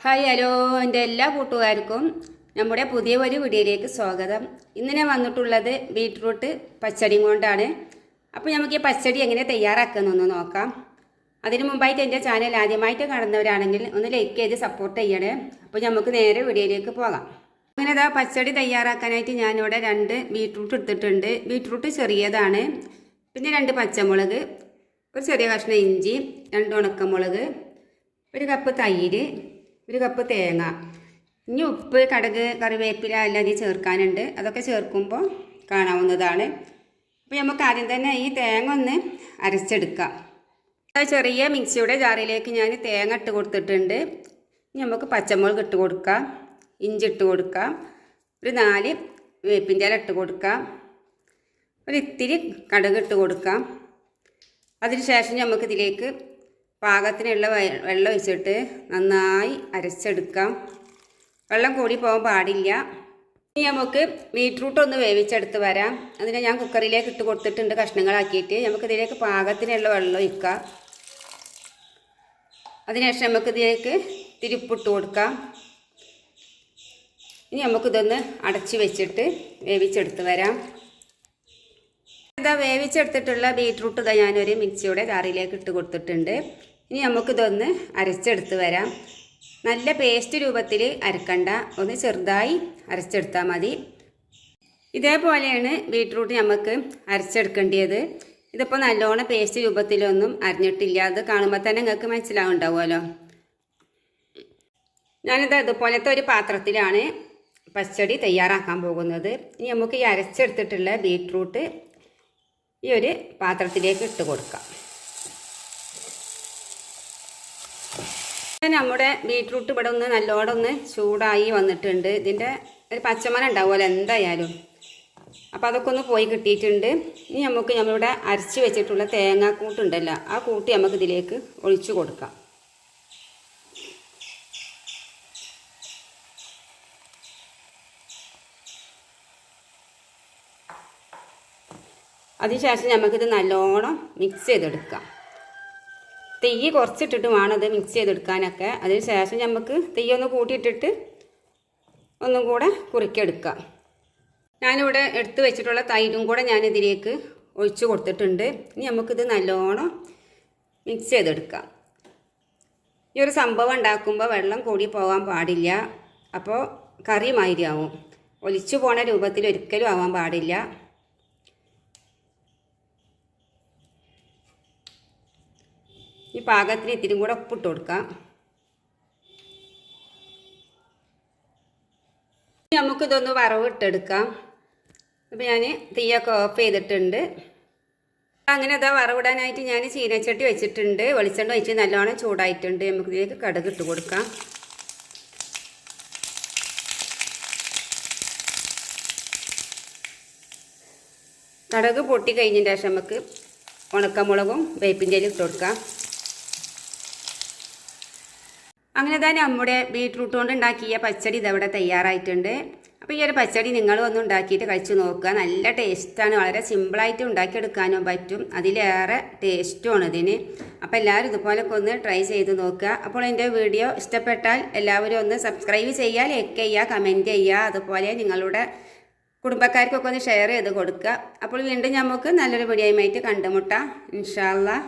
Hi hello എൻ്റെ എല്ലാ കൂട്ടുകാർക്കും നമ്മുടെ പുതിയ ഒരു വീഡിയോയിലേക്ക് സ്വാഗതം. ഇന്ന് ഞാൻ വന്നിട്ടുള്ളത് ബീട്രൂട്ട് പച്ചടിയും കൊണ്ടാണ്. അപ്പോൾ നമുക്ക് ഈ പച്ചടി എങ്ങനെ തയ്യാറാക്കുന്നതെന്ന് നോക്കാം. അതിനു മുമ്പായിട്ട് എൻ്റെ ചാനൽ ആദ്യമായിട്ട് കാണുന്നവരാണെങ്കിൽ ഒന്ന് ലൈക്ക് ചെയ്ത് സപ്പോർട്ട് ചെയ്യണേ. അപ്പോൾ നമുക്ക് നേരെ വീഡിയോയിലേക്ക് പോകാം. അങ്ങനെ ഇതാ പച്ചടി തയ്യാറാക്കാനായിട്ട് ഞാനിവിടെ 2 ബീട്രൂട്ട് എടുത്തിട്ടുണ്ട്. ബീട്രൂട്ട് ചെറിയതാണ്. പിന്നെ 2 പച്ചമുളക്, ഒരു ചെറിയ കഷ്ണം ഇഞ്ചി, 2 ഉണക്കമുളക്, 1 കപ്പ് തൈര്, 1 കപ്പ് തേങ്ങ. ഇനി ഉപ്പ്, കടുക്, കറിവേപ്പില എല്ലാം ചേർക്കാനുണ്ട്. അതൊക്കെ ചേർക്കുമ്പോൾ കാണാവുന്നതാണ്. അപ്പോൾ നമുക്ക് ആദ്യം തന്നെ ഈ തേങ്ങ ഒന്ന് അരച്ചെടുക്കാം. ചെറിയ മിക്സിയുടെ ജാറിലേക്ക് ഞാൻ തേങ്ങ ഇട്ട് കൊടുത്തിട്ടുണ്ട്. ഇനി നമുക്ക് പച്ചമുളക് ഇട്ട് കൊടുക്കാം, ഇഞ്ചി ഇട്ട് കൊടുക്കാം, ഒരു 4 വേപ്പിൻ്റെ ഇല ഇട്ട് കൊടുക്കാം, ഒരു ഇത്തിരി കടുക് ഇട്ട് കൊടുക്കാം. അതിനുശേഷം നമുക്കിതിലേക്ക് പാകത്തിനുള്ള വെള്ളം ഒഴിച്ചിട്ട് നന്നായി അരച്ചെടുക്കാം. വെള്ളം കൂടി പോകാൻ പാടില്ല. ഇനി നമുക്ക് ബീട്രൂട്ട് ഒന്ന് വേവിച്ചെടുത്ത് വരാം. അതിനെ ഞാൻ കുക്കറിലേക്ക് ഇട്ട് കൊടുത്തിട്ടുണ്ട് കഷ്ണങ്ങളാക്കിയിട്ട്. നമുക്കിതിലേക്ക് പാകത്തിനുള്ള വെള്ളം ഒഴിക്കാം. അതിനുശേഷം നമുക്കിതിലേക്ക് തിരുപ്പിട്ട് കൊടുക്കാം. ഇനി നമുക്കിതൊന്ന് അടച്ച് വെച്ചിട്ട് വേവിച്ചെടുത്ത് വരാം. ഇതാ വേവിച്ചെടുത്തിട്ടുള്ള ബീട്രൂട്ട് ഇതാ ഞാനൊരു മിക്സിയുടെ ജാറിലേക്ക് ഇട്ട് കൊടുത്തിട്ടുണ്ട്. ഇനി നമുക്കിതൊന്ന് അരച്ചെടുത്ത് വരാം. നല്ല പേസ്റ്റ് രൂപത്തിൽ അരക്കണ്ട, ഒന്ന് ചെറുതായി അരച്ചെടുത്താൽ മതി. ഇതേപോലെയാണ് ബീട്രൂട്ട് നമുക്ക് അരച്ചെടുക്കേണ്ടത്. ഇതിപ്പോൾ നല്ലോണം പേസ്റ്റ് രൂപത്തിലൊന്നും അരിഞ്ഞിട്ടില്ല. അത് കാണുമ്പോൾ തന്നെ നിങ്ങൾക്ക് മനസ്സിലാവുണ്ടാവുമല്ലോ. ഞാനിത് അതുപോലത്തെ ഒരു പാത്രത്തിലാണ് പച്ചടി തയ്യാറാക്കാൻ പോകുന്നത്. ഇനി നമുക്ക് ഈ അരച്ചെടുത്തിട്ടുള്ള ബീട്രൂട്ട് ഈ ഒരു പാത്രത്തിലേക്ക് ഇട്ട് കൊടുക്കാം. നമ്മുടെ ബീട്രൂട്ട് ഇവിടെ ഒന്ന് നല്ലോണം ഒന്ന് ചൂടായി വന്നിട്ടുണ്ട്. ഇതിൻ്റെ ഒരു പച്ചമണം ഉണ്ടാവുമല്ലോ എന്തായാലും. അപ്പോൾ അതൊക്കെ ഒന്ന് പോയി കിട്ടിയിട്ടുണ്ട്. ഇനി നമുക്ക് നമ്മളിവിടെ അരച്ച് വെച്ചിട്ടുള്ള തേങ്ങാക്കൂട്ടുണ്ടല്ലോ, ആ കൂട്ട് നമുക്ക് ഇതിലേക്ക് ഒഴിച്ചു കൊടുക്കാം. അതിനുശേഷം നമുക്കിത് നല്ലോണം മിക്സ് ചെയ്തെടുക്കാം. തീ കുറച്ചിട്ടിട്ട് വേണം ഇത് മിക്സ് ചെയ്തെടുക്കാനൊക്കെ. അതിന് ശേഷം നമുക്ക് തീ ഒന്ന് കൂട്ടിയിട്ടിട്ട് ഒന്നും കൂടെ കുറുക്കിയെടുക്കാം. ഞാനിവിടെ എടുത്ത് വെച്ചിട്ടുള്ള തൈരും കൂടെ ഞാനിതിലേക്ക് ഒഴിച്ച് കൊടുത്തിട്ടുണ്ട്. ഇനി നമുക്കിത് നല്ലോണം മിക്സ് ചെയ്തെടുക്കാം. ഈ ഒരു സംഭവം ഉണ്ടാക്കുമ്പോൾ വെള്ളം കൂടി പോകാൻ പാടില്ല. അപ്പോൾ കറി മാതിരിയാവും. ഒലിച്ചു പോണ രൂപത്തിൽ ഒരിക്കലും ആവാൻ പാടില്ല. ഈ പാകത്തിന് ഇത്തിരി കൂടെ ഉപ്പിട്ട് കൊടുക്കാം. നമുക്കിതൊന്ന് വറവിട്ടെടുക്കാം. അപ്പോൾ ഞാൻ തീയൊക്കെ ഓഫ് ചെയ്തിട്ടുണ്ട്. അങ്ങനെ അതാ വറവിടാനായിട്ട് ഞാൻ ചീനച്ചട്ടി വെച്ചിട്ടുണ്ട്. വെളിച്ചെണ്ണ ഒഴിച്ച് നല്ലോണം ചൂടായിട്ടുണ്ട്. നമുക്കിതിലേക്ക് കടുക് ഇട്ട് കൊടുക്കാം. കടുക് പൊട്ടി കഴിഞ്ഞതിന് ശേഷം നമുക്ക് ഉണക്കമുളകും വേപ്പിൻ്റെ ഇലയും ഇട്ട് കൊടുക്കാം. അങ്ങനെ തന്നെ നമ്മുടെ ബീട്രൂട്ട് കൊണ്ട് ഉണ്ടാക്കിയ പച്ചടി ഇതവിടെ തയ്യാറായിട്ടുണ്ട്. അപ്പോൾ ഈ ഒരു പച്ചടി നിങ്ങളും ഒന്ന് ഉണ്ടാക്കിയിട്ട് കഴിച്ച് നോക്കുക. നല്ല ടേസ്റ്റാണ്. വളരെ സിമ്പിളായിട്ട് ഉണ്ടാക്കിയെടുക്കാനും പറ്റും. അതിലേറെ ടേസ്റ്റുമാണ് ഇതിന്. അപ്പോൾ എല്ലാവരും ഇതുപോലൊക്കെ ഒന്ന് ട്രൈ ചെയ്ത് നോക്കുക. അപ്പോൾ എൻ്റെ വീഡിയോ ഇഷ്ടപ്പെട്ടാൽ എല്ലാവരും ഒന്ന് സബ്സ്ക്രൈബ് ചെയ്യുക, ലൈക്ക് ചെയ്യുക, കമൻറ്റ് ചെയ്യുക. അതുപോലെ നിങ്ങളുടെ കുടുംബക്കാർക്കൊക്കെ ഒന്ന് ഷെയർ ചെയ്ത് കൊടുക്കുക. അപ്പോൾ വീണ്ടും നമുക്ക് നല്ലൊരു വീഡിയോയുമായിട്ട് കണ്ടുമുട്ടാം. ഇൻഷാ അല്ലാഹ്.